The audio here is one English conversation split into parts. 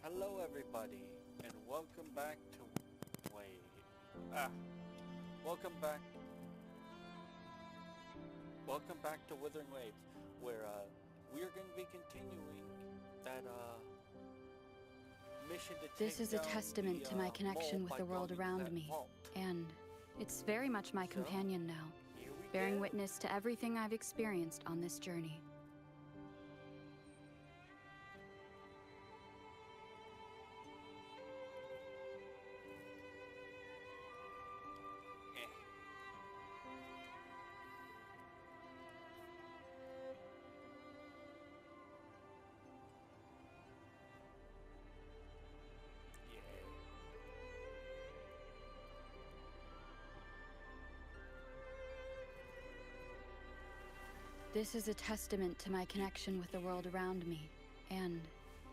Hello everybody, and welcome back to... Wait... Ah. Welcome back... Welcome back to Wuthering Waves, where, we're gonna be continuing that, mission to This take is a down testament the, to my connection mole with by the world going into around that me, vault. and it's very much my companion now, Here we bearing go. witness to everything I've experienced on this journey. Eh. Yeah. This is a testament to my connection with the world around me, and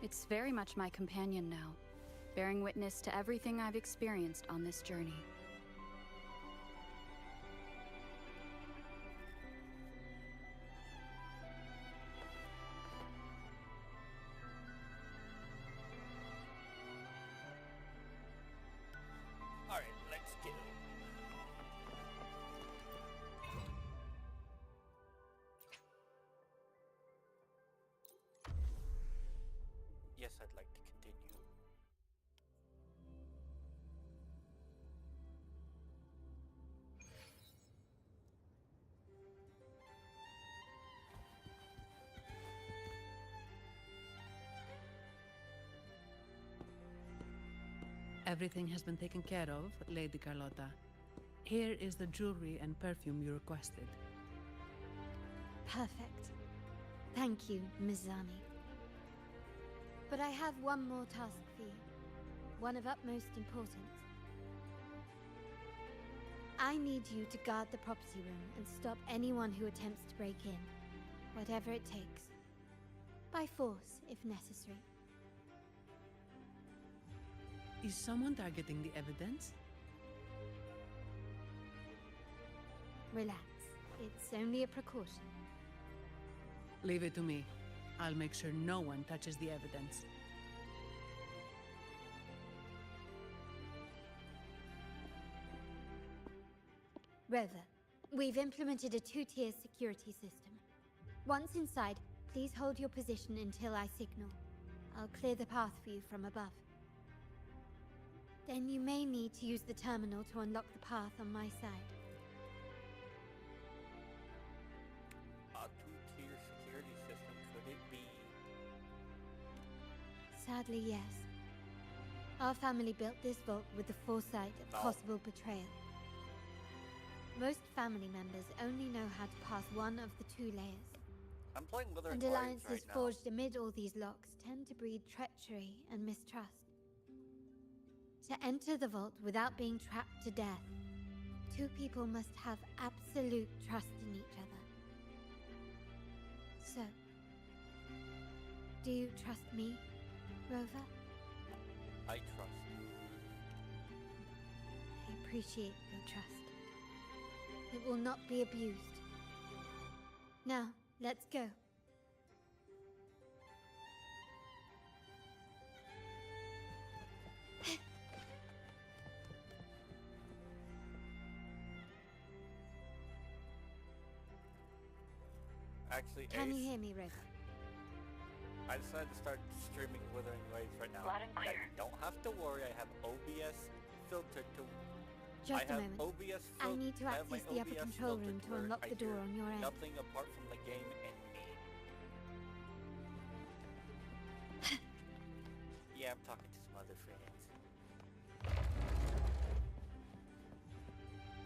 it's very much my companion now, bearing witness to everything I've experienced on this journey. Alright, let's go. Yes, I'd like to continue. Everything has been taken care of, Lady Carlotta. Here is the jewelry and perfume you requested. Perfect. Thank you, Mizani. But I have one more task for you. One of utmost importance. I need you to guard the property room and stop anyone who attempts to break in. Whatever it takes. By force, if necessary. Is someone targeting the evidence? Relax. It's only a precaution. Leave it to me. I'll make sure no one touches the evidence. Rover, we've implemented a two-tier security system. Once inside, please hold your position until I signal. I'll clear the path for you from above. Then you may need to use the terminal to unlock the path on my side. A two-tier security system, could it be? Sadly, yes. Our family built this vault with the foresight of possible betrayal. Most family members only know how to pass one of the two layers. I'm playing Wuthering And Waves alliances right now. forged amid all these locks tend to breed treachery and mistrust. To enter the vault without being trapped to death, two people must have absolute trust in each other. So, do you trust me, Rover? I trust you. I appreciate your trust. It will not be abused. Now, let's go. Actually, Can you Ace, hear me, Rover? I decided to start streaming Wuthering Waves right now. Loud and clear. I don't have to worry, I have OBS filtered to... Just I a have moment. OBS I need to I have my access the upper OBS control room filtered to where unlock I the door hear on your end. nothing apart from the game and me. Yeah, I'm talking to some other friends.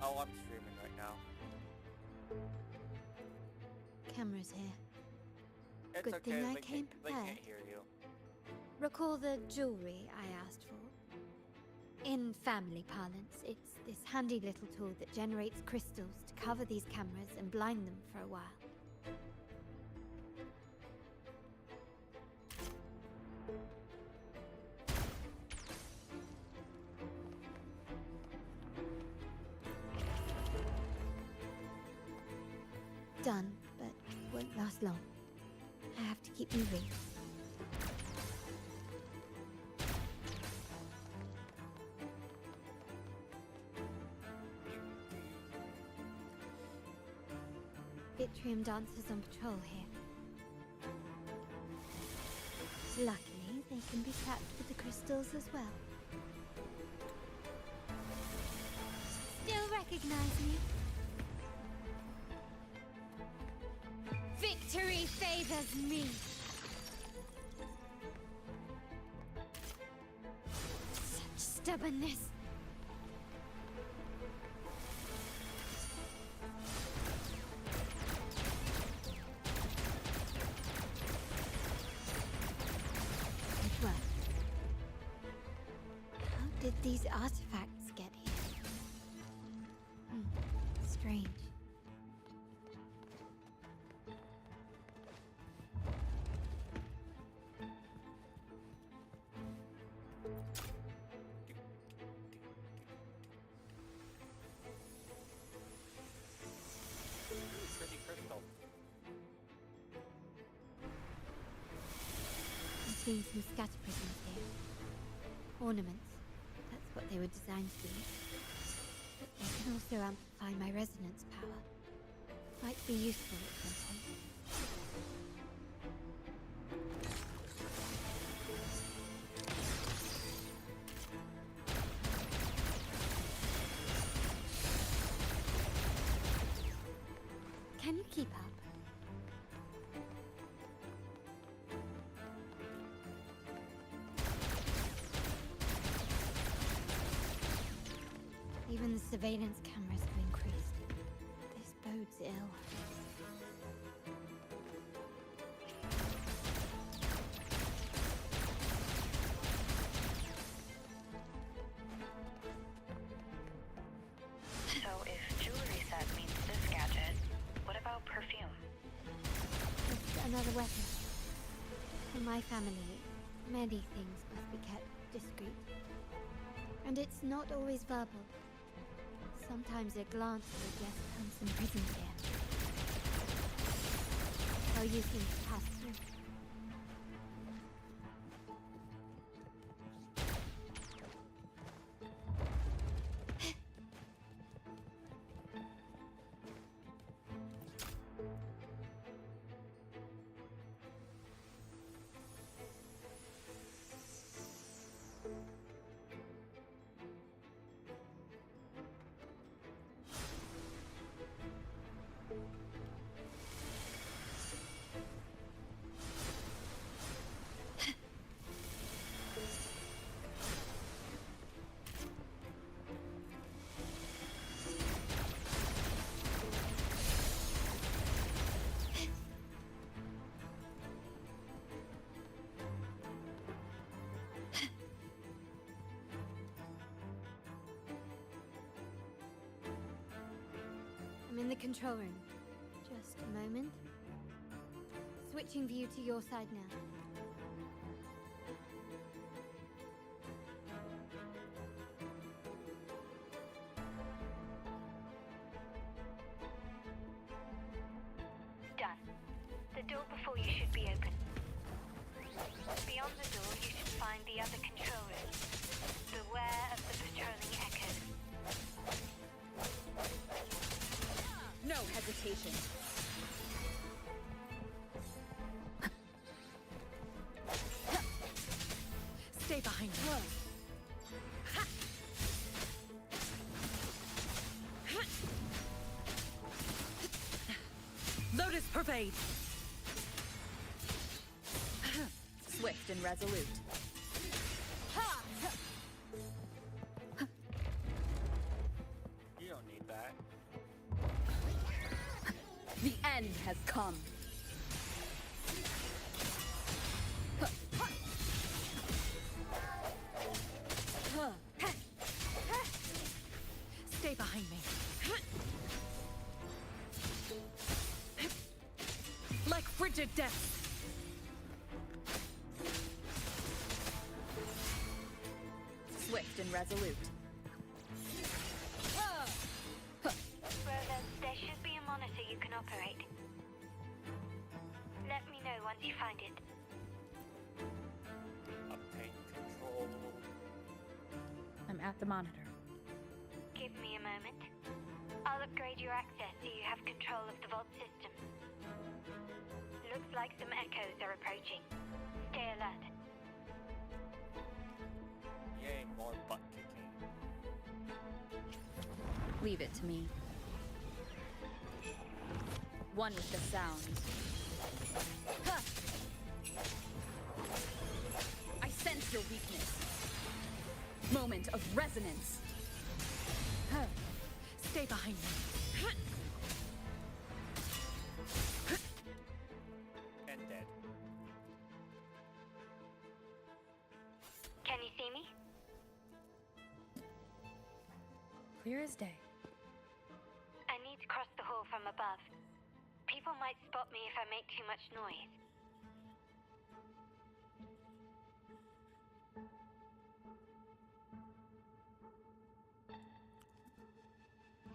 Oh, I'm streaming right now. Cameras here. It's Good okay, thing I they came they can't prepared. hear you. Recall the jewelry I asked for? In family parlance, it's this handy little tool that generates crystals to cover these cameras and blind them for a while. Done, but won't last long. I have to keep moving. Yttrium dancers on patrol here. Luckily, they can be trapped with the crystals as well. Still recognize me? Victory favors me! Such stubbornness! It worked. How did these artifacts get here? Strange. Pretty crystal. I've seen some scatter prisms here. Ornaments. That's what they were designed to be. But they can also amplify my resonance power. Might be useful at some point. Can you keep up? Even the surveillance cameras have increased. This bodes ill. So if jewelry set means this gadget, what about perfume? Just another weapon. For my family, many things must be kept discreet. And it's not always verbal. Sometimes a glance will just come some prison here. How you think to pass through. I'm in the control room. Just a moment. Switching view to your side now. Done. The door before you should be open. Beyond the door, you should find the other control room. Beware of the patrolling echoes. No hesitation. Stay behind me. Lotus pervade. Swift and resolute. You don't need that. The end has come. Stay behind me. Like frigid death. Swift and resolute. Roland, there should be a monitor you can operate. Let me know once you find it. Obtain control. I'm at the monitor. Give me a moment. I'll I'll upgrade your access so you have control of the vault system. Looks like some echoes are approaching. Stay alert. Yay, more butt kicking. Leave it to me. One with the sound. Huh. I sense your weakness. Moment of resonance. Huh. Stay behind me. And dead. Can you see me? Clear as day. I need to cross the hall from above. People might spot me if I make too much noise.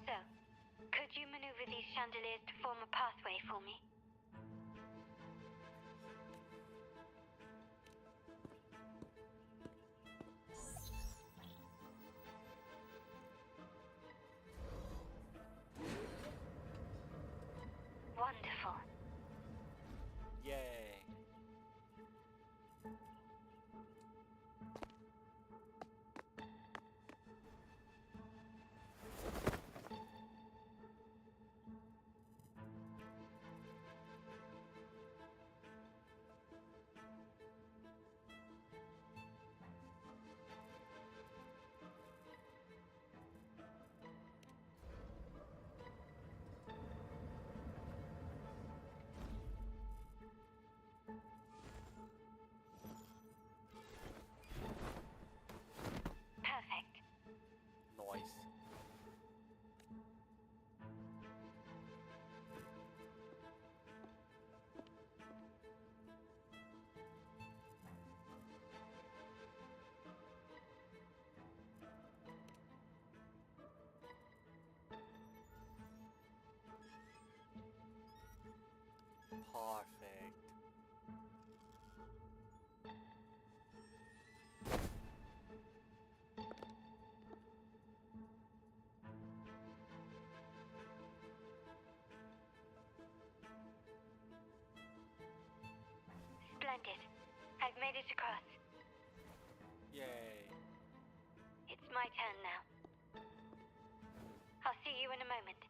So, could you maneuver these chandeliers to form a pathway for me? Wonderful. Yay. Perfect. Nice. Perfect. Splendid. I've made it across. Yay. It's my turn now. I'll see you in a moment.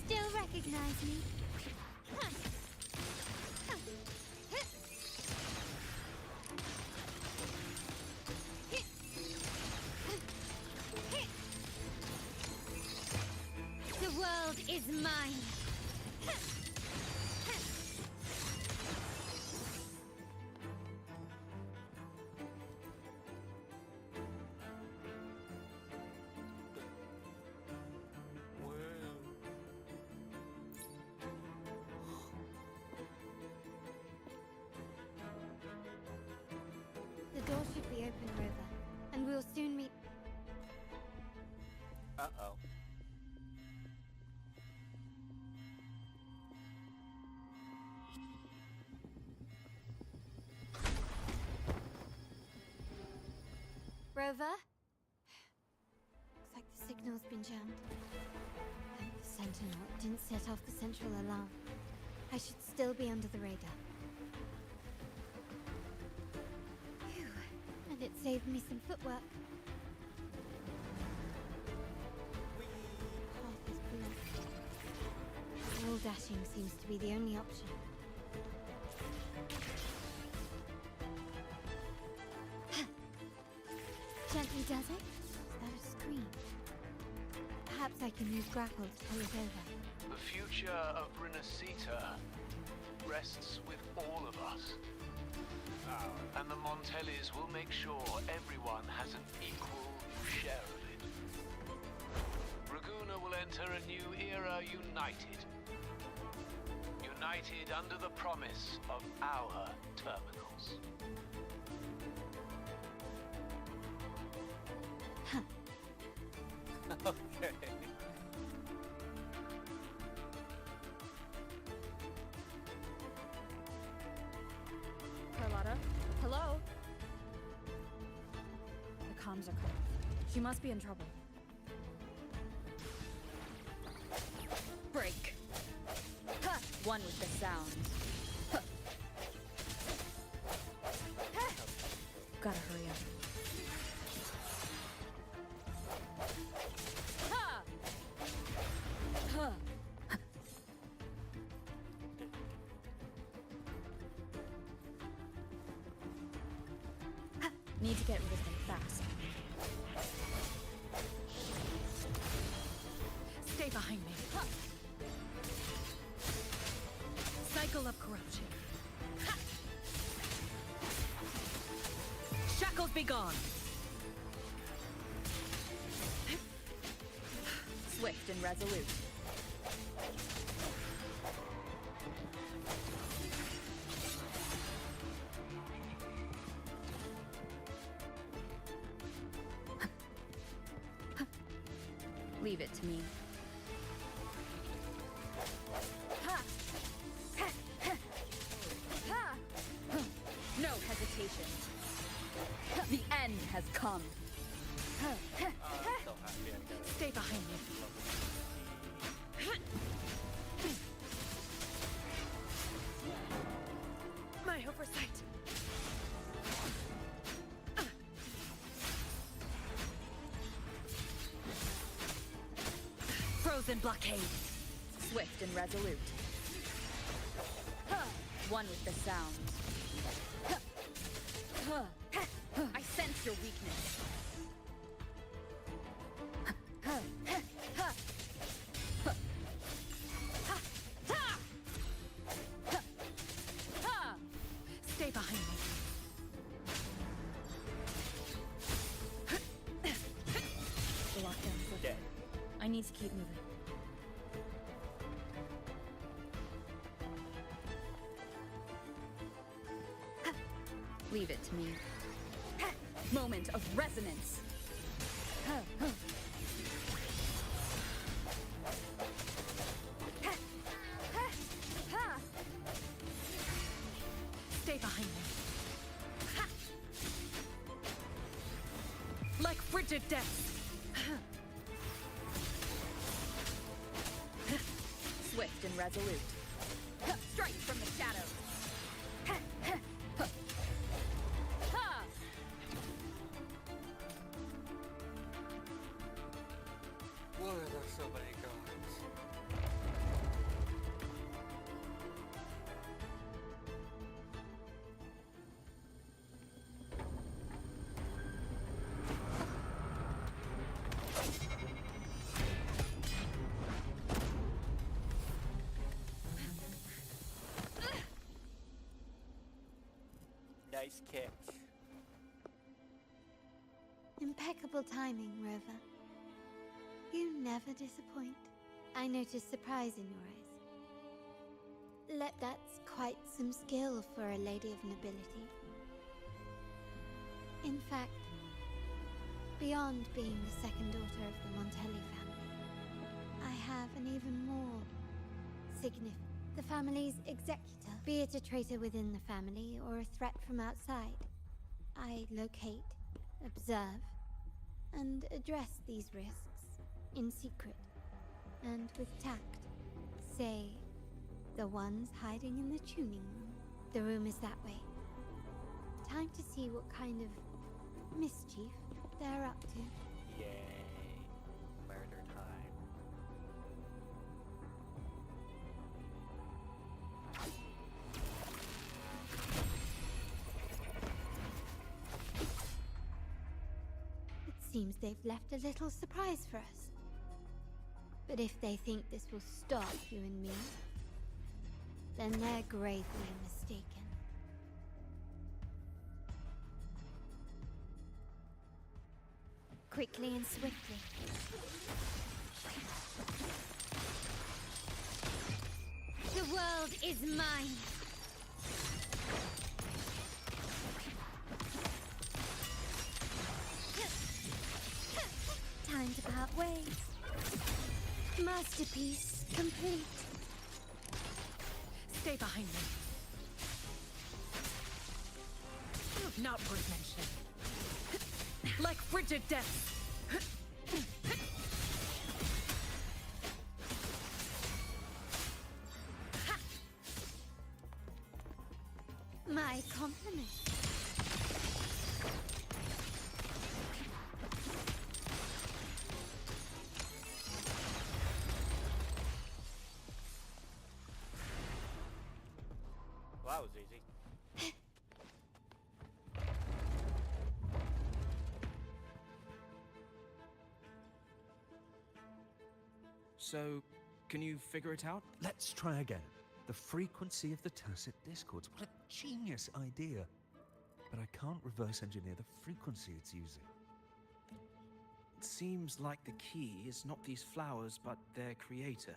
Still recognize me? The world is mine. The door should be open, Rover, and we'll soon meet. Uh-oh. Rover? Looks like the signal's been jammed. Thank the Sentinel it didn't set off the central alarm. I should still be under the radar. Phew. And it saved me some footwork. Path is blocked. Wall dashing seems to be the only option. Gently does it? Is that a screen? Perhaps I can use grapple to pull it over. The future of rinascita rests with all of us. And the Montellis will make sure everyone has an equal share of it. Raguna will enter a new era united. united under the promise of our terminals. Okay. Carlotta? Hello? The comms are cut off. She must be in trouble. Break. Ha! One with the sound. Huh. Ha! Gotta hurry up. Ha! Huh. Need to get rid of them fast. Stay behind me. Huh. Cycle of corruption. Ha! Shackles be gone. Swift and resolute. Leave it to me. Ha! Ha! Ha! Ha! No hesitation. The end has come. I'm so happy I got it. Stay behind me. My oversight. Frozen blockade. Swift and resolute. One with the sound. I sense your weakness. Stay behind me. The lockdown's lifted. Dead. I need to keep moving. Leave it to me. Moment of resonance. Stay behind me. Like frigid death. Swift and resolute. Strike from the shadows. Why are there so many guards? Nice catch. Impeccable timing, Rover. You never disappoint. I notice surprise in your eyes. That's quite some skill for a lady of nobility. In fact, beyond being the second daughter of the Montelli family, I have an even more significant. The family's executor, be it a traitor within the family or a threat from outside. I locate, observe, and address these risks in secret and with tact. Say, the ones hiding in the tuning room. The room is that way. Time to see what kind of mischief they're up to. Yay. Murder time. It seems they've left a little surprise for us. But if they think this will stop you and me, then they're gravely mistaken. Quickly and swiftly. The world is mine. Time to part ways. Masterpiece complete. Stay behind me. Not worth mentioning. Like frigid death. My compliment. Well, that was easy. So, can you figure it out? Let's try again. The frequency of the tacit discords. What a genius idea. But I can't reverse engineer the frequency it's using. It seems like the key is not these flowers, but their creator.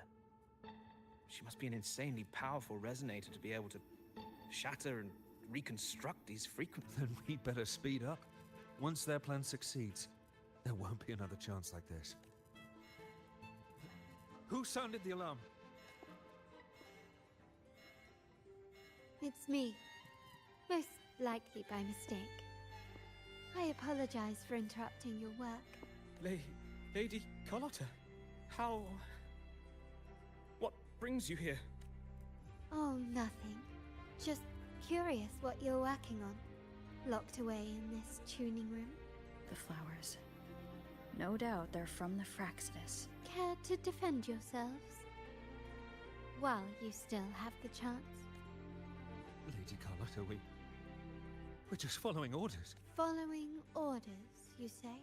She must be an insanely powerful resonator to be able to shatter and reconstruct these frequencies. Then we'd better speed up. Once their plan succeeds, there won't be another chance like this. Who sounded the alarm? It's me. Most likely by mistake. I apologize for interrupting your work. Lady Carlotta, how... What brings you here? Oh, nothing. Just curious what you're working on. Locked away in this tuning room. The flowers. No doubt they're from the Fraxidus. Care to defend yourselves? While you still have the chance. Lady Carlotta, we're just following orders. Following orders, you say?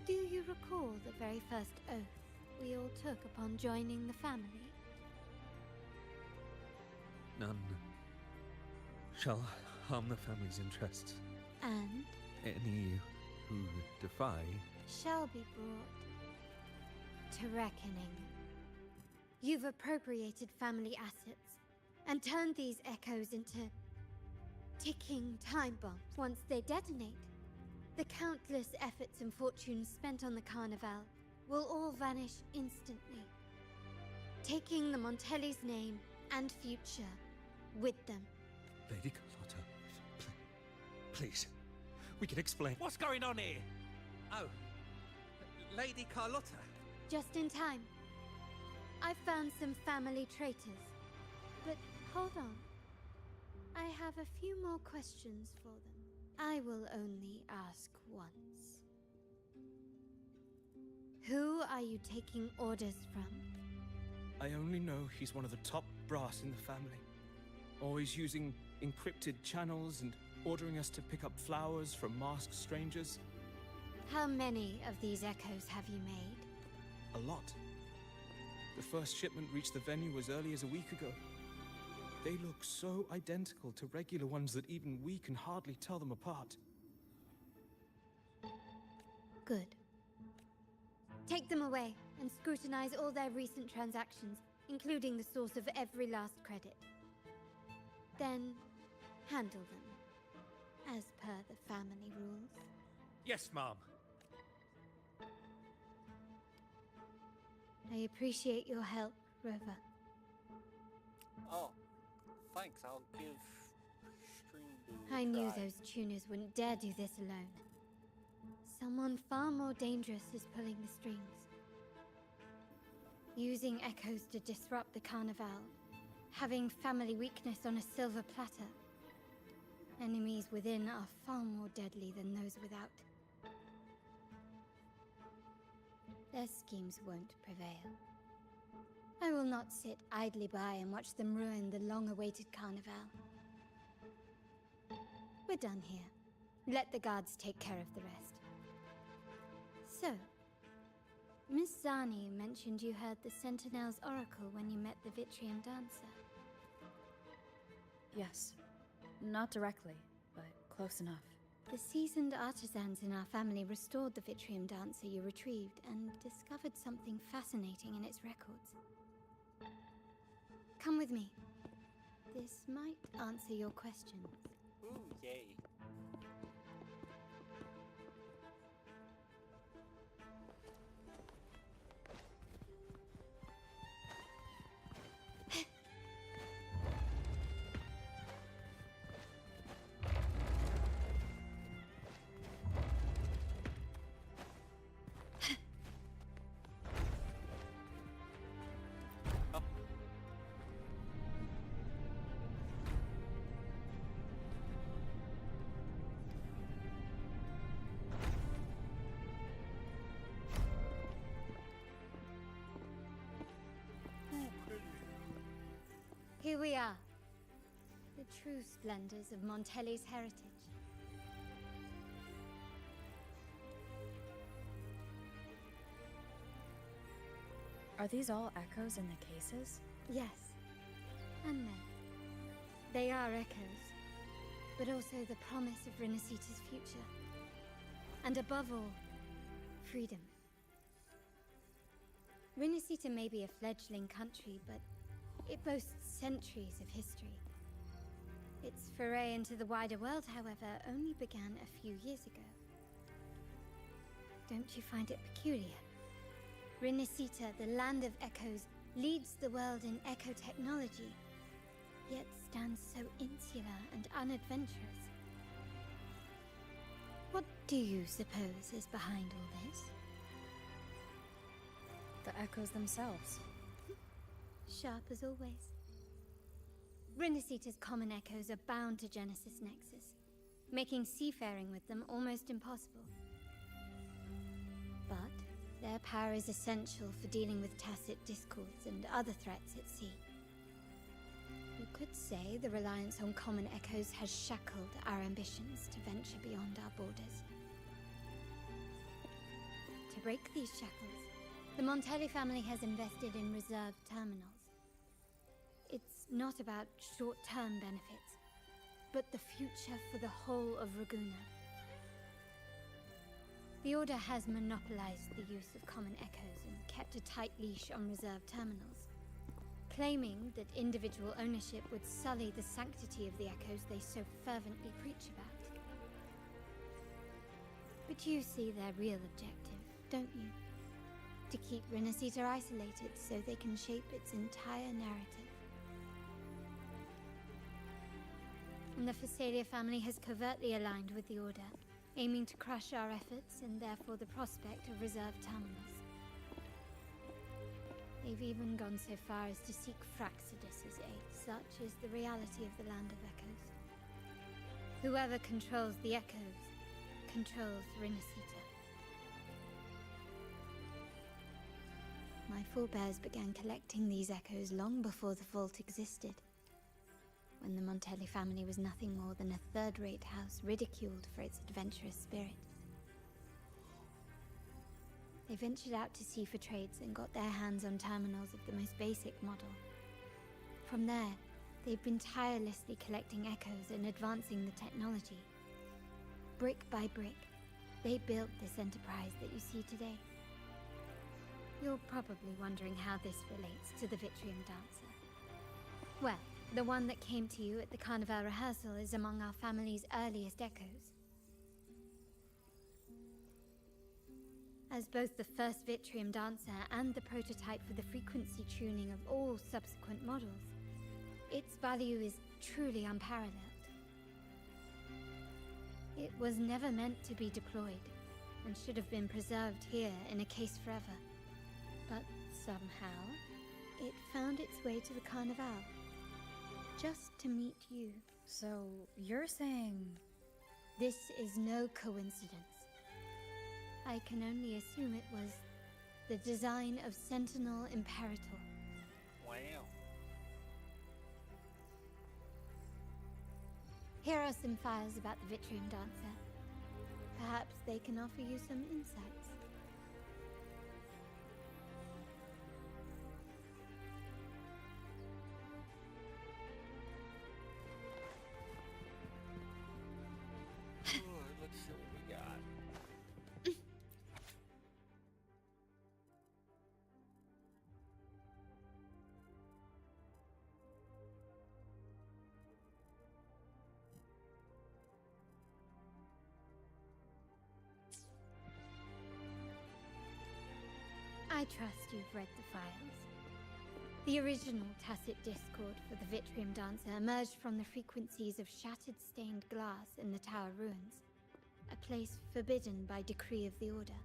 Do you recall the very first oath we all took upon joining the family? None shall harm the family's interests. And Any who defy... shall be brought to reckoning. You've appropriated family assets and turned these echoes into ticking time bombs. Once they detonate, the countless efforts and fortunes spent on the Carnival will all vanish instantly, taking the Montelli's name and future with them. Lady Carlotta, please, we can explain. What's going on here? Oh, Lady Carlotta. Just in time. I found some family traitors. But hold on. I have a few more questions for them. I will only ask once. Who are you taking orders from? I only know he's one of the top brass in the family. Always using encrypted channels and ordering us to pick up flowers from masked strangers. How many of these echoes have you made? A lot. The first shipment reached the venue as early as a week ago. They look so identical to regular ones that even we can hardly tell them apart. Good. Take them away and scrutinize all their recent transactions, including the source of every last credit. Then, handle them, as per the family rules. Yes, Mom. I appreciate your help, Rover. Oh, thanks. I'll give Stream Boo a I knew try. those tuners wouldn't dare do this alone. Someone far more dangerous is pulling the strings. Using echoes to disrupt the Carnival. Having family weakness on a silver platter. Enemies within are far more deadly than those without. Their schemes won't prevail. I will not sit idly by and watch them ruin the long-awaited Carnival. We're done here. Let the guards take care of the rest. So, Miss Zani mentioned you heard the Sentinel's oracle when you met the Vitrium Dancer. Yes. Not directly, but close enough. The seasoned artisans in our family restored the Vitrium Dancer you retrieved and discovered something fascinating in its records. Come with me. This might answer your questions. Ooh, yay. Here we are. The true splendors of Montelli's heritage. Are these all echoes in the cases? Yes. And no. They are echoes, but also the promise of rinascita's future. And above all, freedom. Rinascita may be a fledgling country, but it boasts centuries of history. Its foray into the wider world, however, only began a few years ago. Don't you find it peculiar? Rinascita, the land of echoes, leads the world in echo technology, yet stands so insular and unadventurous. What do you suppose is behind all this? The echoes themselves. Sharp as always. Rinascita's common echoes are bound to Genesis Nexus, making seafaring with them almost impossible. But their power is essential for dealing with tacit discords and other threats at sea. You could say the reliance on common echoes has shackled our ambitions to venture beyond our borders. To break these shackles, the Montelli family has invested in reserved terminals. It's not about short-term benefits, but the future for the whole of Raguna. The Order has monopolized the use of common echoes and kept a tight leash on reserved terminals, claiming that individual ownership would sully the sanctity of the echoes they so fervently preach about. But you see their real objective, don't you? To keep Rinascita isolated so they can shape its entire narrative. And the Phasalia family has covertly aligned with the Order, aiming to crush our efforts and therefore the prospect of reserved terminals. They've even gone so far as to seek Fraxidus's aid. Such is the reality of the Land of Echoes. Whoever controls the Echoes controls Rinascita. My forebears began collecting these echoes long before the vault existed, when the Montelli family was nothing more than a third-rate house ridiculed for its adventurous spirit. They ventured out to sea for trades and got their hands on terminals of the most basic model. From there, they've been tirelessly collecting echoes and advancing the technology. Brick by brick, they built this enterprise that you see today. You're probably wondering how this relates to the Vitrium Dancer. Well, the one that came to you at the Carnival rehearsal is among our family's earliest echoes. As both the first Vitrium Dancer and the prototype for the frequency tuning of all subsequent models, its value is truly unparalleled. It was never meant to be deployed, and should have been preserved here in a case forever. But somehow, it found its way to the Carnival, just to meet you. So, you're saying... This is no coincidence. I can only assume it was the design of Sentinel Imperator. Wow. Here are some files about the Vitrium Dancer. Perhaps they can offer you some insights. Let's see what we got. I trust you've read the files. The original tacit discord for the Vitrium Dancer emerged from the frequencies of shattered stained glass in the tower ruins, a place forbidden by decree of the Order.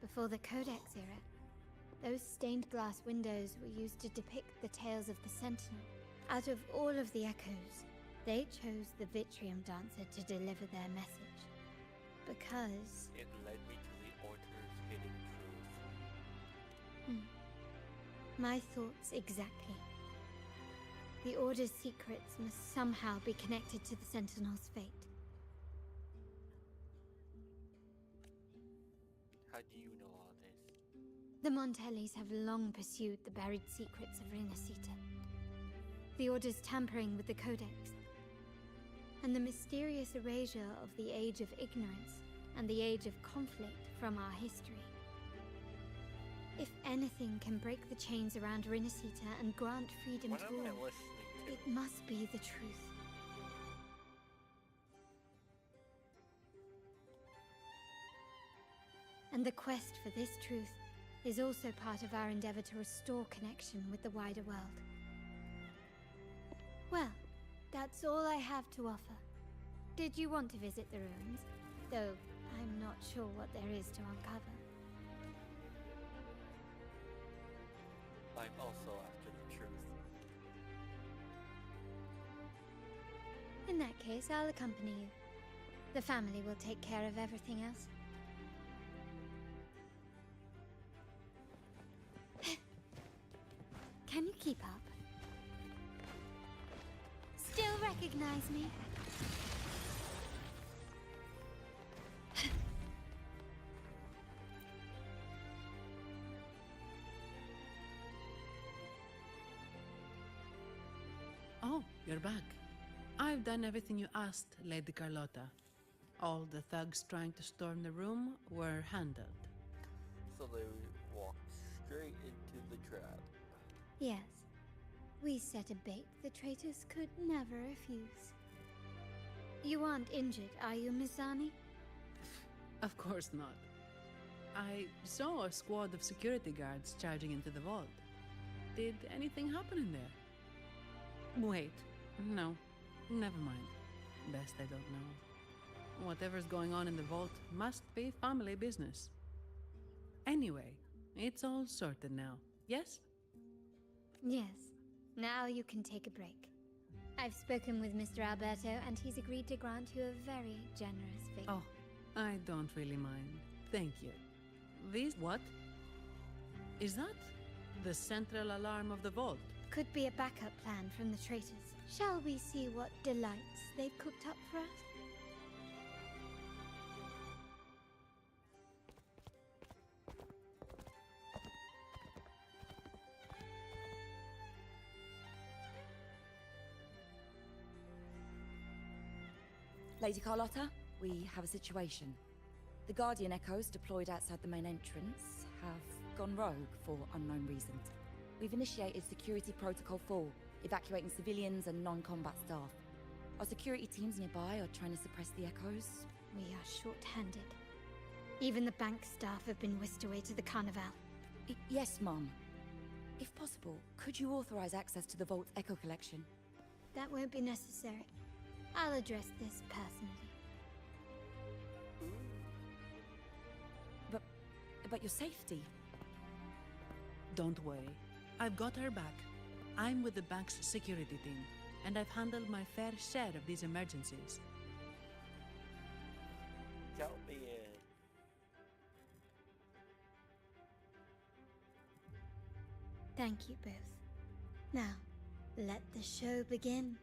Before the Codex era, those stained glass windows were used to depict the tales of the Sentinel. Out of all of the echoes, they chose the Vitrium Dancer to deliver their message. Because It led me to the Order's hidden truth. my thoughts exactly. The Order's secrets must somehow be connected to the Sentinel's fate. How do you know all this? The Montellis have long pursued the buried secrets of rinascita. The Order's tampering with the Codex, and the mysterious erasure of the Age of Ignorance and the Age of Conflict from our history. If anything can break the chains around rinascita and grant freedom What to am I all, listening to? it must be the truth. And the quest for this truth is also part of our endeavor to restore connection with the wider world. Well, that's all I have to offer. Did you want to visit the ruins? Though I'm not sure what there is to uncover. I'm also after the truth. In that case, I'll accompany you. The family will take care of everything else. Can you keep up? Still recognize me? Oh, you're back. I've done everything you asked, Lady Carlotta. All the thugs trying to storm the room were handled. So they walked straight into the trap. Yes. We set a bait the traitors could never refuse. You aren't injured, are you, Mizani? Of course not. I saw a squad of security guards charging into the vault. Did anything happen in there? Wait, no, never mind. Best I don't know. Whatever's going on in the vault must be family business. Anyway, it's all sorted now, yes? Yes. Now you can take a break. I've spoken with Mr. Alberto, and he's agreed to grant you a very generous fee. Oh, I don't really mind. Thank you. These what? Is that the central alarm of the vault? Could be a backup plan from the traitors. Shall we see what delights they've cooked up for us? Lady Carlotta, we have a situation. The Guardian Echoes deployed outside the main entrance have gone rogue for unknown reasons. We've initiated Security Protocol 4, evacuating civilians and non-combat staff. Our security teams nearby are trying to suppress the Echoes. We are short-handed. Even the bank staff have been whisked away to the Carnival. Yes, Mum. If possible, could you authorize access to the Vault's Echo collection? That won't be necessary. I'll address this personally. But your safety? Don't worry. I've got her back. I'm with the bank's security team, and I've handled my fair share of these emergencies. Count me in. Thank you both. Now, let the show begin.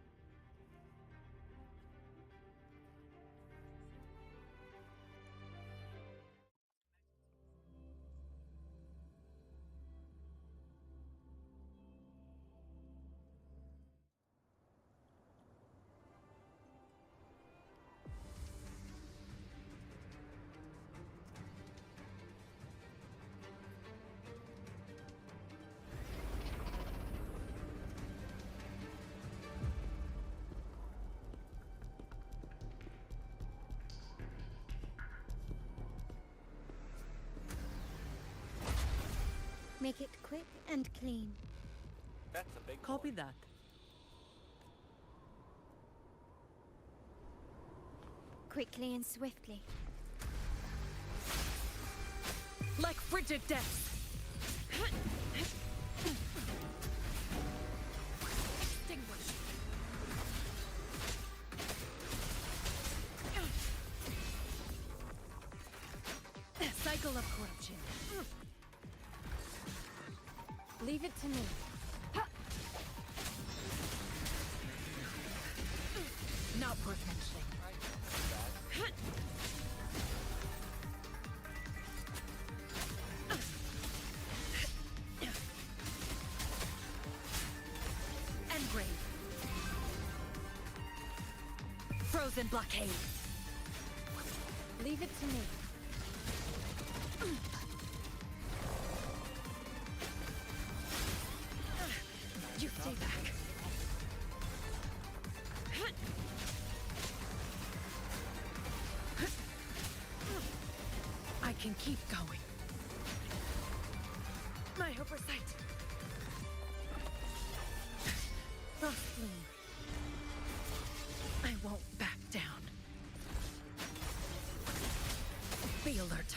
Make it quick and clean. That's a big Copy boy. that. Quickly and swiftly. Like frigid death. Extinguish. Cycle of corruption. Leave it to me. Not worth mentioning. Engrave. Frozen blockade. Leave it to me. You stay back. I can keep going. My oversight. Frost Bloom. I won't back down. Be alert.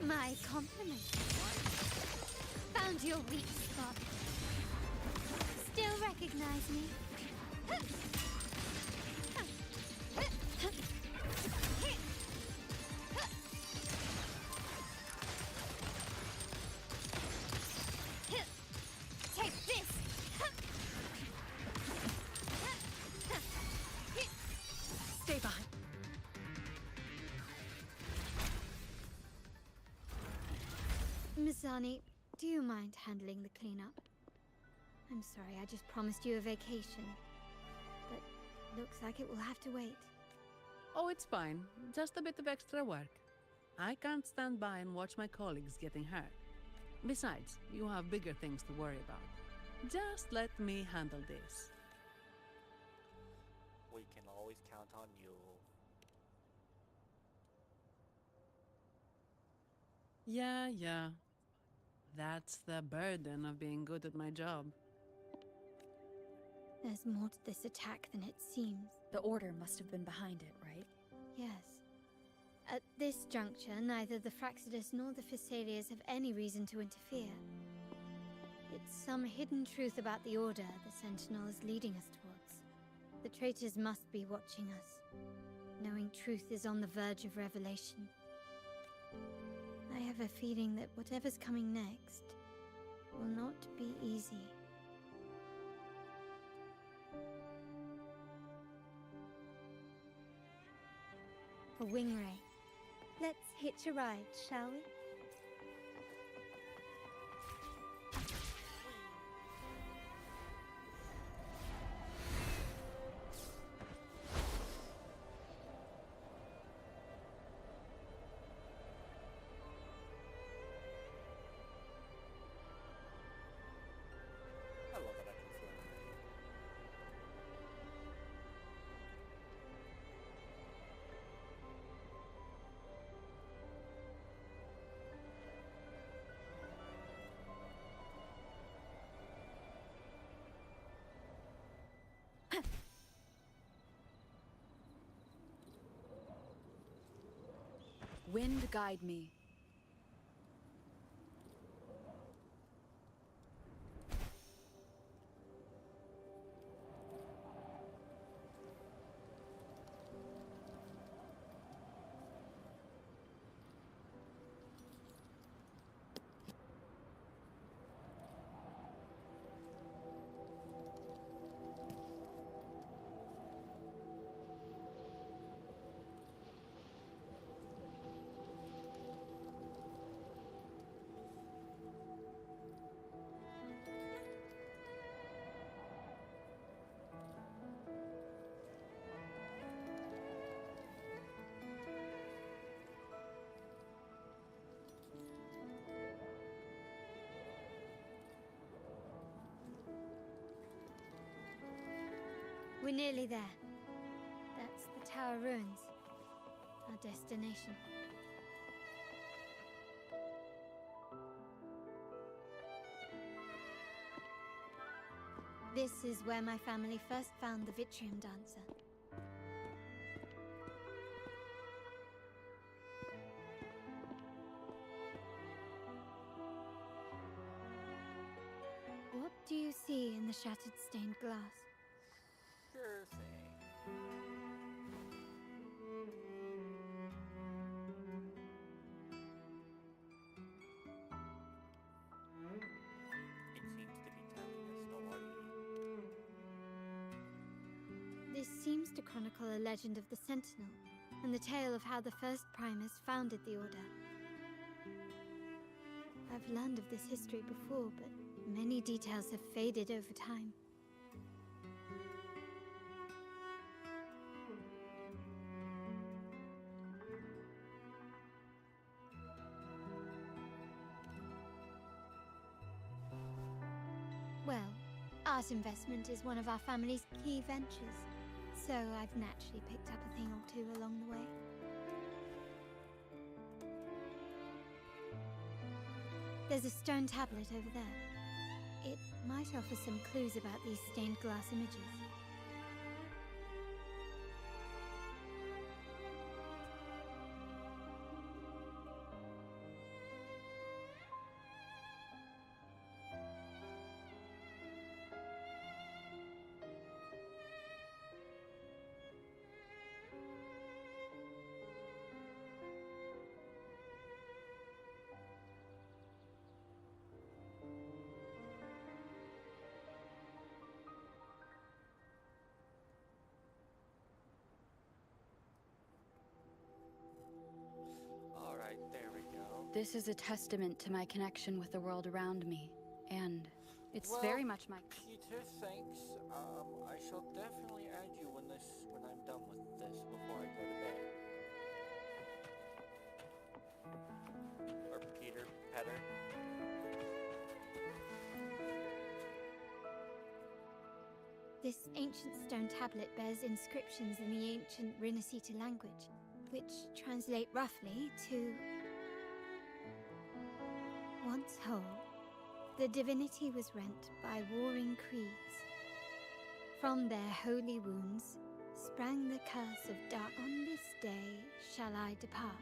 My compliments. Found your weak spot. Still recognize me? Take this! Stay behind. Mizani, do you mind handling the cleanup? I'm sorry, I just promised you a vacation. But looks like it will have to wait. Oh, it's fine. Just a bit of extra work. I can't stand by and watch my colleagues getting hurt. Besides, you have bigger things to worry about. Just let me handle this. We can always count on you. Yeah. That's the burden of being good at my job. There's more to this attack than it seems. The Order must have been behind it, right? Yes. At this juncture, neither the Fraxidus nor the Physaelias have any reason to interfere. It's some hidden truth about the Order the Sentinel is leading us towards. The traitors must be watching us, knowing truth is on the verge of revelation. I have a feeling that whatever's coming next will not be easy. A wing ray. Let's hitch a ride, shall we? I love that I can fly. Wind guide me. We're nearly there. That's the tower ruins. our destination. This is where my family first found the Vitrium Dancer. What do you see in the shattered stained glass? Sure thing. It seems to be telling a story. This seems to chronicle a legend of the Sentinel, and the tale of how the first Primus founded the Order. I've learned of this history before, but many details have faded over time. Well, art investment is one of our family's key ventures, so I've naturally picked up a thing or two along the way. There's a stone tablet over there. It might offer some clues about these stained glass images. Alright, there we go. This is a testament to my connection with the world around me, and it's Well, very much my... Peter, thanks. I shall definitely add you when I'm done with this before I go to bed. Or Peter, Petter. This ancient stone tablet bears inscriptions in the ancient rinascita language, which translate roughly to... Once whole, the divinity was rent by warring creeds. From their holy wounds sprang the curse of dark. On this day shall I depart.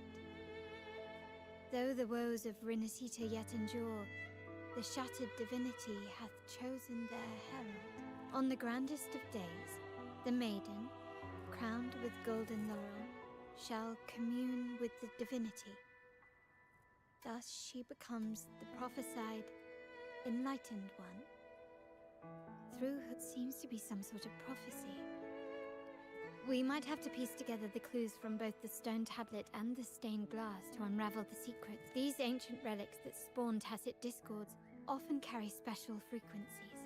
Though the woes of rinascita yet endure, the shattered divinity hath chosen their herald. On the grandest of days, the maiden, crowned with golden laurel, shall commune with the divinity. Thus she becomes the prophesied, enlightened one. Through what seems to be some sort of prophecy. We might have to piece together the clues from both the stone tablet and the stained glass to unravel the secrets. These ancient relics that spawn tacit discords often carry special frequencies.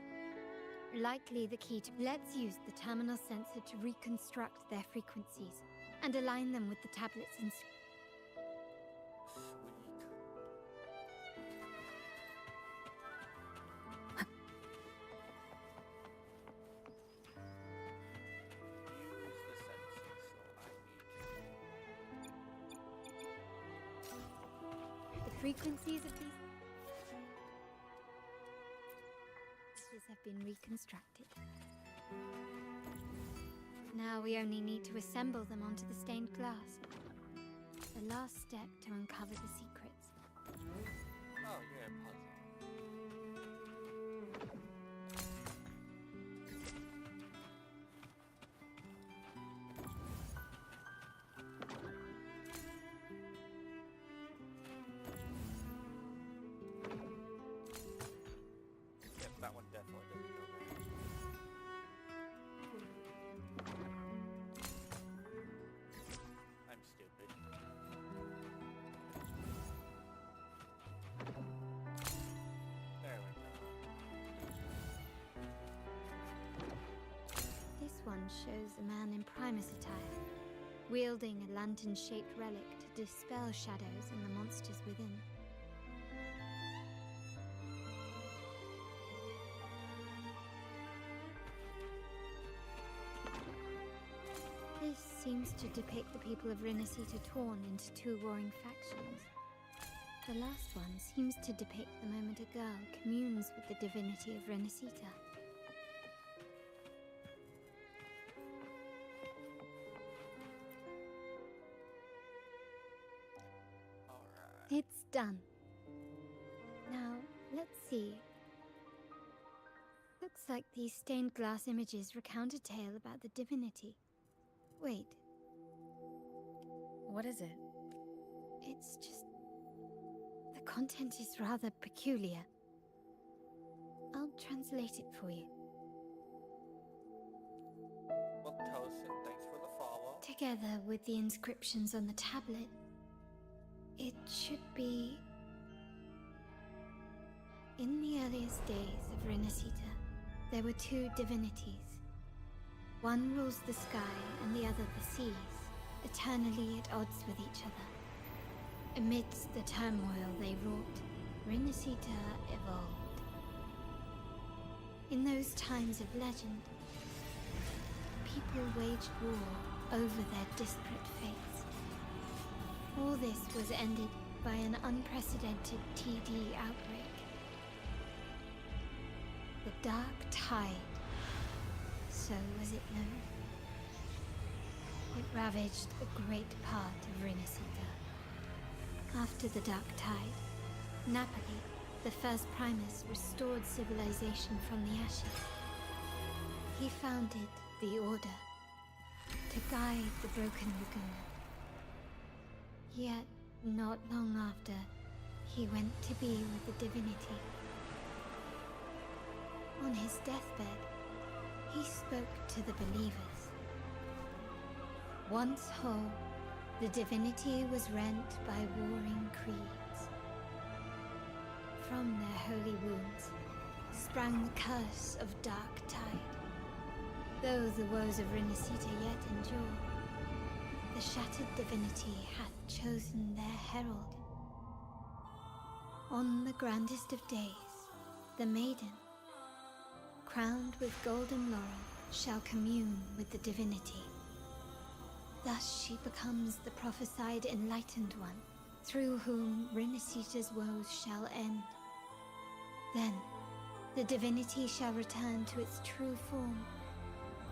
Likely the key to... Let's use the terminal sensor to reconstruct their frequencies and align them with the tablet's Sweet. Use the sensor, so I need The frequencies of these have been reconstructed. Now we only need to assemble them onto the stained glass. The last step to uncover the secrets. Oh, you're a puzzle. Yep, that one definitely doesn't go there. I'm stupid. There we go. This one shows a man in Primus attire, wielding a lantern-shaped relic to dispel shadows and the monsters within. This seems to depict the people of Rinascita torn into two warring factions. The last one seems to depict the moment a girl communes with the divinity of Rinascita. Alright. It's done. Now, let's see. Looks like these stained glass images recount a tale about the divinity. Wait, What is it? it's just... the content is rather peculiar. I'll translate it for you. Well, Tosin, thanks for the follow. Together with the inscriptions on the tablet, it should be... In the earliest days of Rinascita, there were two divinities. One rules the sky and the other the seas, eternally at odds with each other. Amidst the turmoil they wrought, Rinascita evolved. In those times of legend, people waged war over their disparate fates. All this was ended by an unprecedented TD outbreak. The Dark Tide, so was it known. It ravaged a great part of Rinascita. After the Dark Tide, Napoli, the first Primus, restored civilization from the ashes. He founded the Order to guide the broken Laguna. Yet, not long after, he went to be with the divinity. On his deathbed, he spoke to the believers. Once whole, the divinity was rent by warring creeds. From their holy wounds sprang the curse of Dark Tide. Though the woes of Rinascita yet endure, the shattered divinity hath chosen their herald. On the grandest of days, the maiden, crowned with golden laurel, shall commune with the divinity. Thus she becomes the prophesied enlightened one, through whom Rinascita's woes shall end. Then, the divinity shall return to its true form,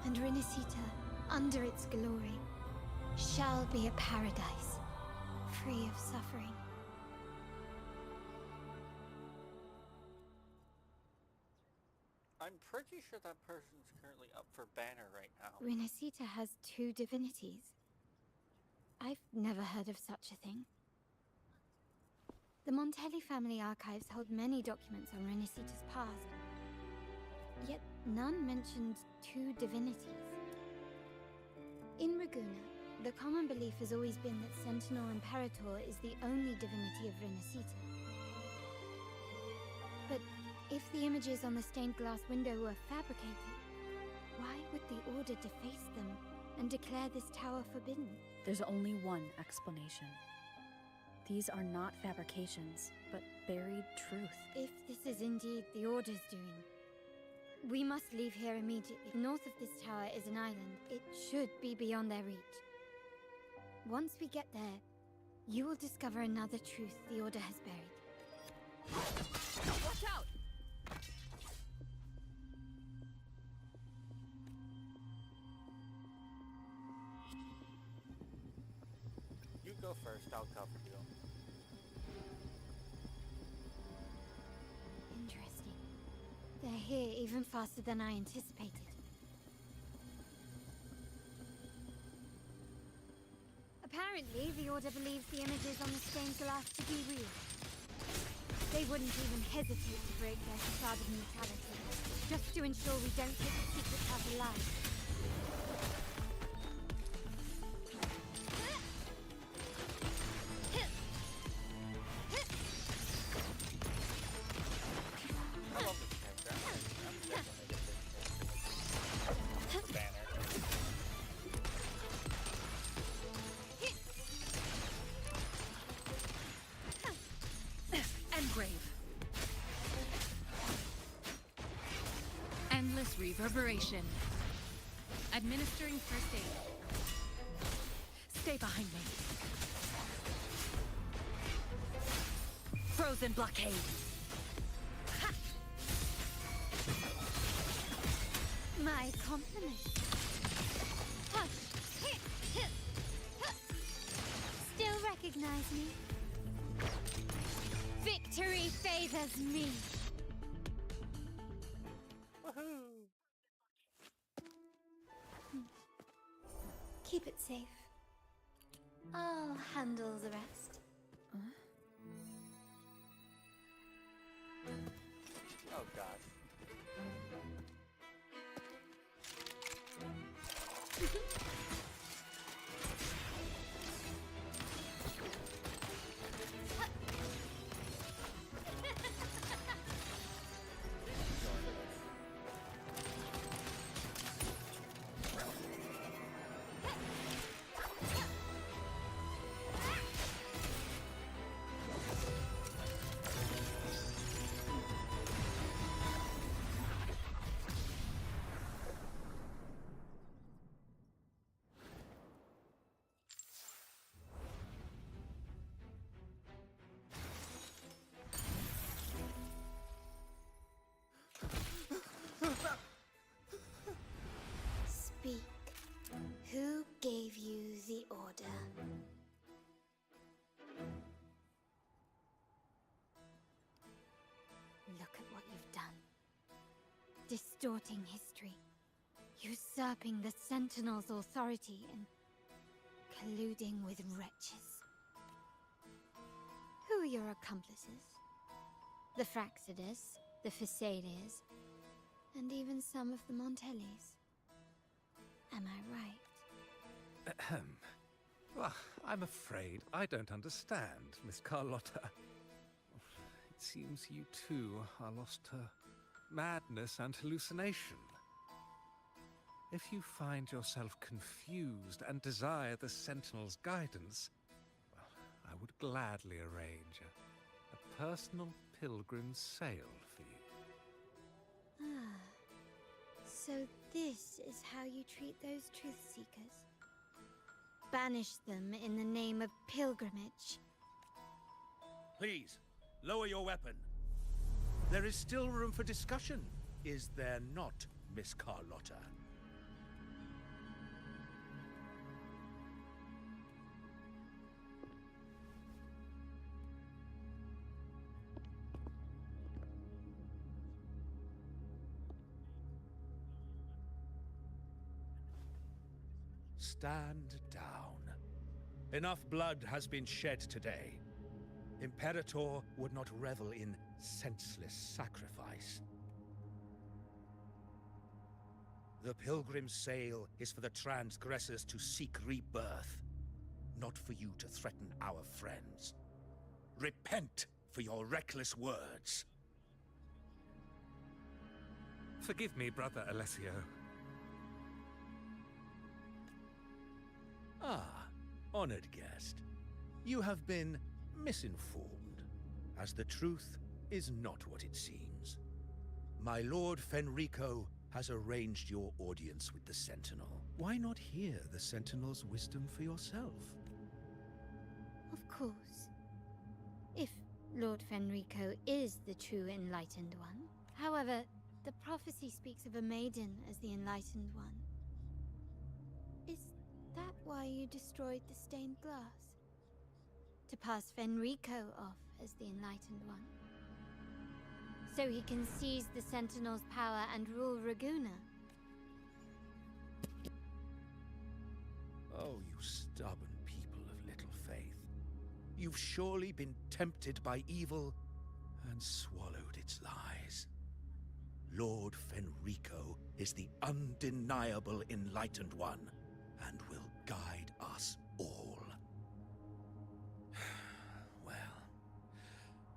and Rinascita, under its glory, shall be a paradise, free of suffering. I'm pretty sure that person's currently up for banner right now. Rinascita has two divinities. I've never heard of such a thing. The Montelli family archives hold many documents on Rinascita's past, yet none mentioned two divinities. In Raguna, the common belief has always been that Sentinel Imperator is the only divinity of Rinascita. But if the images on the stained glass window were fabricated, why would the Order deface them and declare this tower forbidden? There's only one explanation. These are not fabrications, but buried truth. If this is indeed the Order's doing, we must leave here immediately. North of this tower is an island. It should be beyond their reach. Once we get there, you will discover another truth the Order has buried. Watch out! You go first, I'll cover you. Interesting. They're here even faster than I anticipated. Apparently, the Order believes the images on the stained glass to be real. They wouldn't even hesitate to break their facade of neutrality, just to ensure we don't take the secret path alive. I love this character. I'm definitely gonna get this character. Banner. Engrave. Endless reverberation. Administering first aid. behind me. Frozen blockade. Ha! My compliments. Hush. Still recognize me? Victory favors me. Woohoo! Keep it safe. I'll handle the rest. Oh god. Speak. Who gave you the order? Look at what you've done. Distorting history. Usurping the Sentinel's authority and colluding with wretches. Who are your accomplices? The Fraxidus, the Phisades, and even some of the Montellis. Am I right? Ahem. Well, I'm afraid I don't understand, Miss Carlotta. It seems you too are lost to madness and hallucination. If you find yourself confused and desire the Sentinel's guidance, well, I would gladly arrange a personal pilgrim's sail for you. Ah. So this is how you treat those truth seekers. Banish them in the name of pilgrimage. Please, lower your weapon. There is still room for discussion, is there not, Miss Carlotta? Stand down. Enough blood has been shed today. Imperator would not revel in senseless sacrifice. The pilgrim's sail is for the transgressors to seek rebirth, not for you to threaten our friends. Repent for your reckless words. Forgive me, Brother Alessio. Ah, honored guest. You have been misinformed, as the truth is not what it seems. My Lord Fenrico has arranged your audience with the Sentinel. Why not hear the Sentinel's wisdom for yourself? Of course. If Lord Fenrico is the true Enlightened One. However, the prophecy speaks of a maiden as the Enlightened One. Is that why you destroyed the stained glass? To pass Fenrico off as the Enlightened One? So he can seize the Sentinel's power and rule Raguna? Oh, you stubborn people of little faith. You've surely been tempted by evil and swallowed its lies. Lord Fenrico is the undeniable Enlightened One, and will guide us all. Well,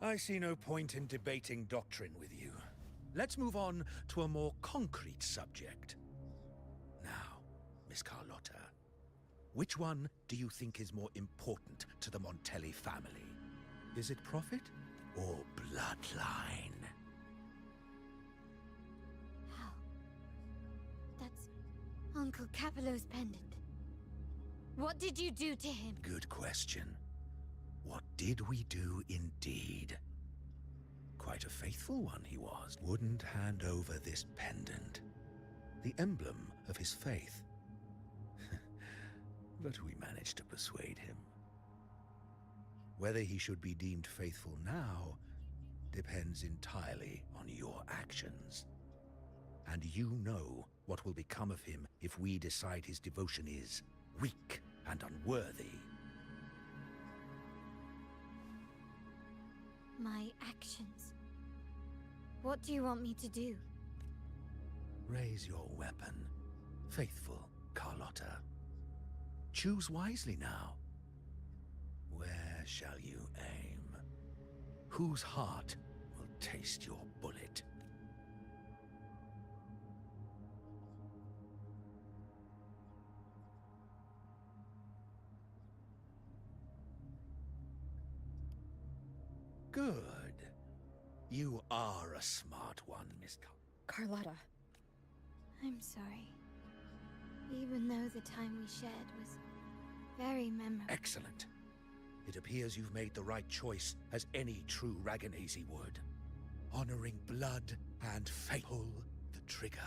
I see no point in debating doctrine with you. Let's move on to a more concrete subject. Now, Miss Carlotta, which one do you think is more important to the Montelli family? Is it profit or bloodline? How? That's Uncle Capello's pendant. What did you do to him? Good question. What did we do indeed? Quite a faithful one he was. Wouldn't hand over this pendant. The emblem of his faith. But we managed to persuade him. Whether he should be deemed faithful now depends entirely on your actions. And you know what will become of him if we decide his devotion is weak and unworthy. My actions. What do you want me to do? Raise your weapon, faithful Carlotta. Choose wisely now. Where shall you aim? Whose heart will taste your bullet? Good. You are a smart one, Miss Carlotta. I'm sorry. Even though the time we shared was very memorable. Excellent. It appears you've made the right choice, as any true Raganazi would. Honoring blood and faith. Pull the trigger.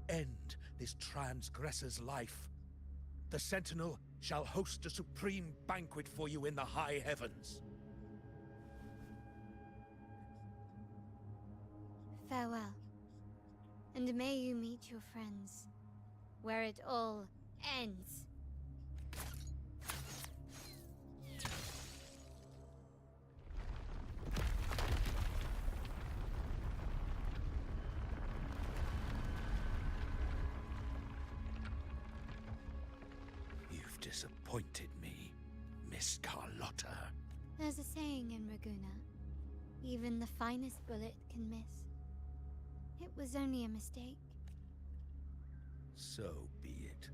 End this transgressor's life. The Sentinel shall host a supreme banquet for you in the high heavens. Farewell. And may you meet your friends, where it all ends. You've disappointed me, Miss Carlotta. There's a saying in Raguna, even the finest bullet can miss. It was only a mistake. So be it.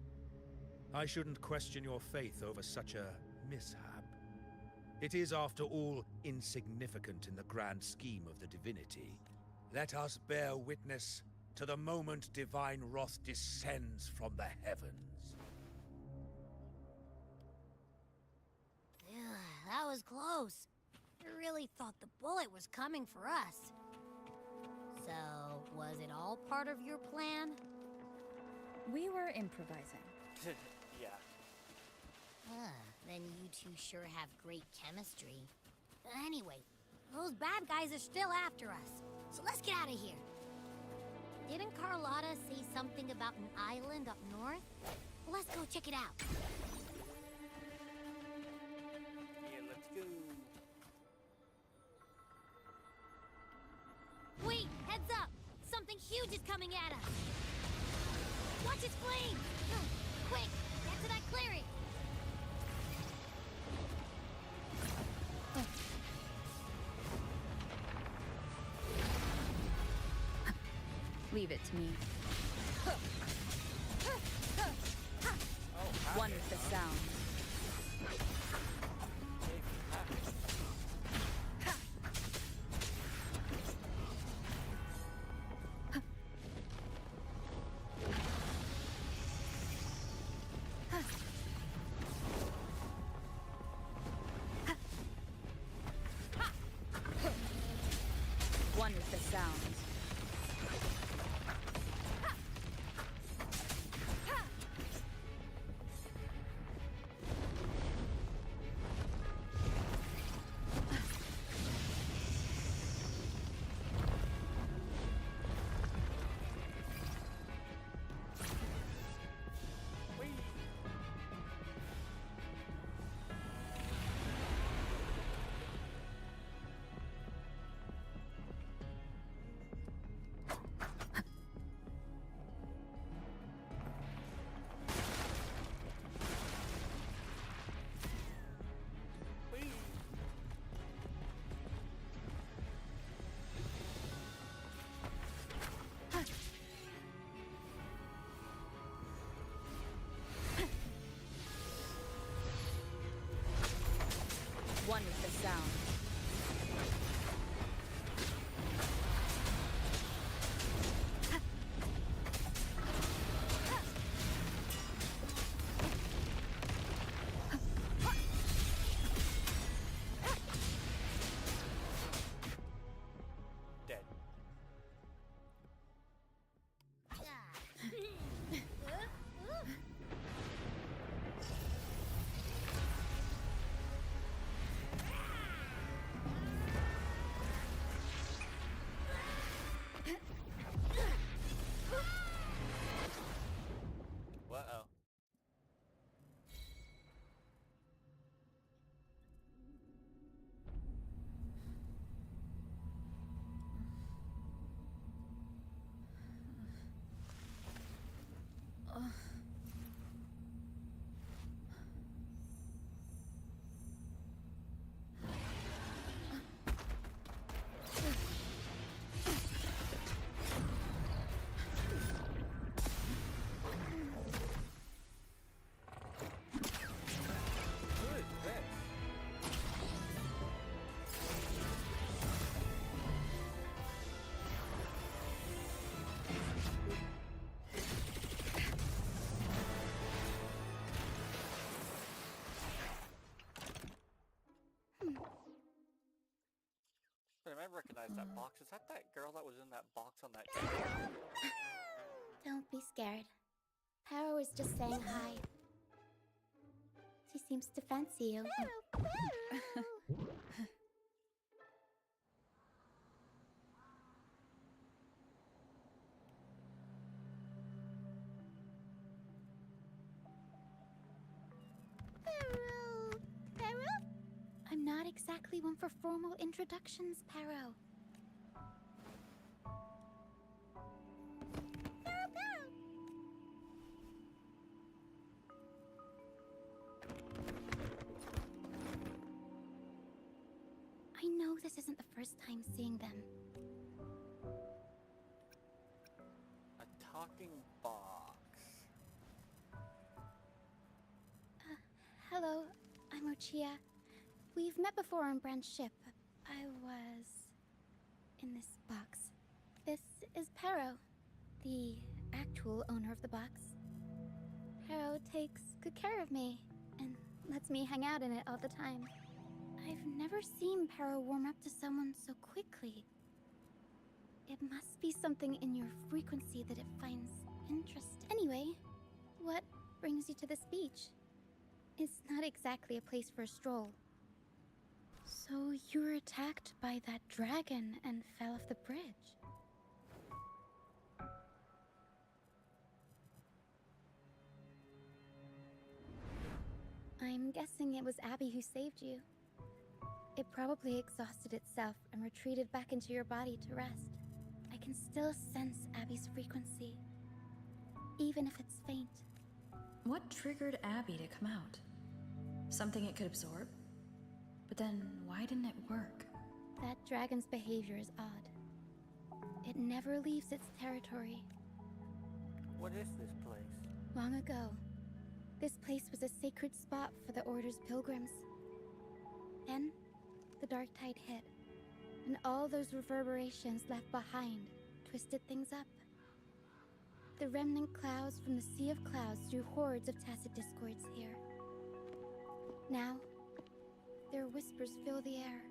I shouldn't question your faith over such a mishap. It is, after all, insignificant in the grand scheme of the divinity. Let us bear witness to the moment divine wrath descends from the heavens. That was close. I really thought the bullet was coming for us. So, was it all part of your plan? We were improvising. Yeah. Then you two sure have great chemistry. Anyway, those bad guys are still after us. So let's get out of here. Didn't Carlotta say something about an island up north? Let's go check it out. Yeah, let's go. Wait, heads up! Something huge is coming at us! Watch its flames! Quick, get to that clearing! Leave it to me. One with the sound. One with the sound. One with the sound. recognize that box. Is that girl that was in that box on that Don't be scared. Paro is just saying hi. She seems to fancy you. Paro? I'm not exactly one for formal introductions, Paro. I know this isn't the first time seeing them. a talking box? Hello, I'm Ochia. We've met before on Brand's ship. I was in this box. This is Paro, the actual owner of the box. Paro takes good care of me and lets me hang out in it all the time. I've never seen Paro warm up to someone so quickly. It must be something in your frequency that it finds interesting. Anyway, what brings you to this beach? It's not exactly a place for a stroll. So you were attacked by that dragon and fell off the bridge. I'm guessing it was Abby who saved you. It probably exhausted itself and retreated back into your body to rest. I can still sense Abby's frequency, even if it's faint. What triggered Abby to come out? Something it could absorb? But then, why didn't it work? That dragon's behavior is odd. It never leaves its territory. What is this place? Long ago, this place was a sacred spot for the Order's pilgrims. Then, the dark tide hit, and all those reverberations left behind twisted things up. The remnant clouds from the Sea of Clouds drew hordes of tacit discords here. Now, their whispers fill the air,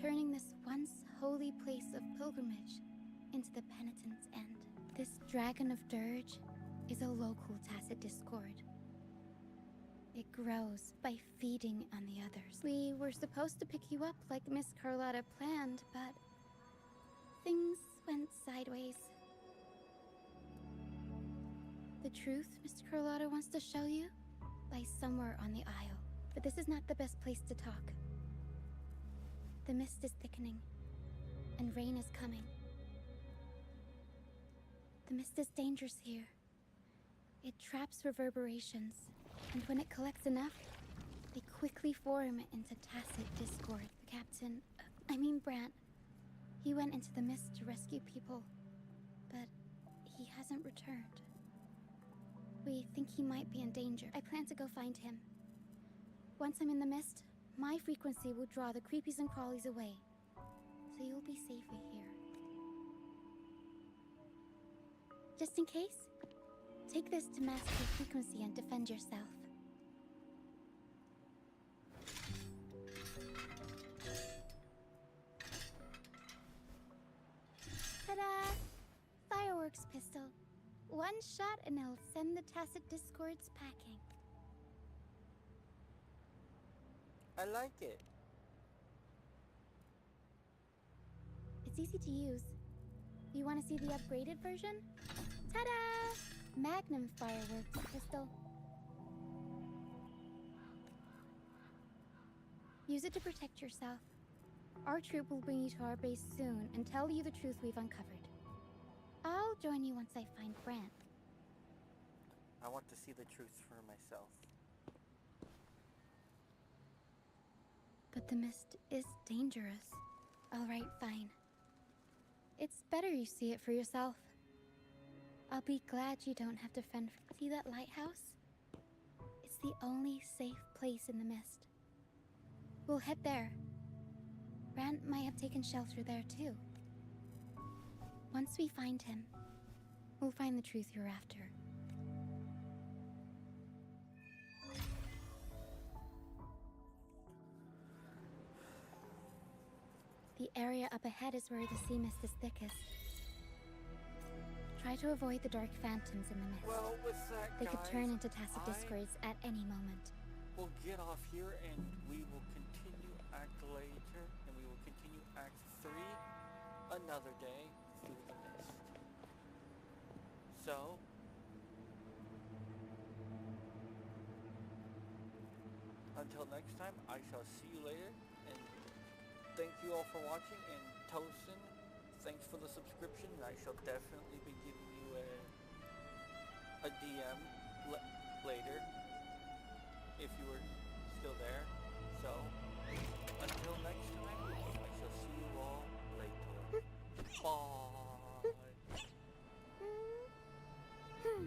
turning this once holy place of pilgrimage into the penitent's end. This Dragon of Dirge is a local tacit discord. It grows by feeding on the others. We were supposed to pick you up like Miss Carlotta planned, but things went sideways. The truth Mr. Carlotta wants to show you lies somewhere on the Isle, but this is not the best place to talk. The mist is thickening, and rain is coming. The mist is dangerous here. It traps reverberations, and when it collects enough, they quickly form into tacit discord. The captain, Brant, he went into the mist to rescue people, but he hasn't returned. We think he might be in danger. I plan to go find him. Once I'm in the mist, my frequency will draw the creepies and crawlies away, so you'll be safer here. Just in case, take this to mask your frequency and defend yourself. Ta-da! Fireworks pistol. One shot and it'll send the tacit discords packing. I like it. It's easy to use. You want to see the upgraded version? Ta-da! Magnum fireworks pistol. Use it to protect yourself. Our troop will bring you to our base soon and tell you the truth we've uncovered. I'll join you once I find Brant. I want to see the truth for myself. But the mist is dangerous. All right, fine. It's better you see it for yourself. I'll be glad you don't have to fend for... See that lighthouse? It's the only safe place in the mist. We'll head there. Brant might have taken shelter there too. Once we find him, we'll find the truth you're after. The area up ahead is where the sea mist is thickest. Try to avoid the dark phantoms in the mist. Well, with that, They could guys, turn into tacit discords at any moment. We'll get off here and we will continue Act later, and we will continue Act 3 another day through the mist. So, until next time, I shall see you later, and thank you all for watching, and Tosin, thanks for the subscription, and I shall definitely be giving you a DM later if you were